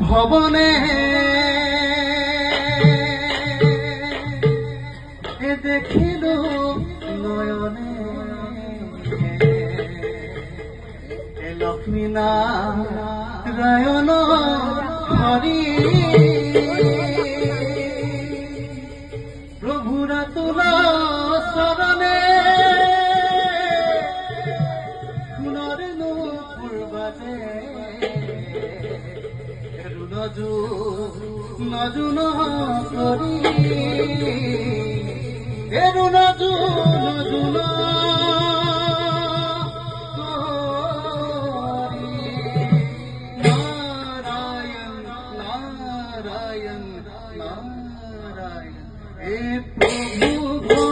ভবনে দেখিল নয়নে লক্ষ্মী নারায়ণ হরি প্রভুরা তোলা শরণে সোনার নূপুর বাজে নজুন করি নজুন নারায়ণ নারায়ণ নারায়ণ এ প্রভু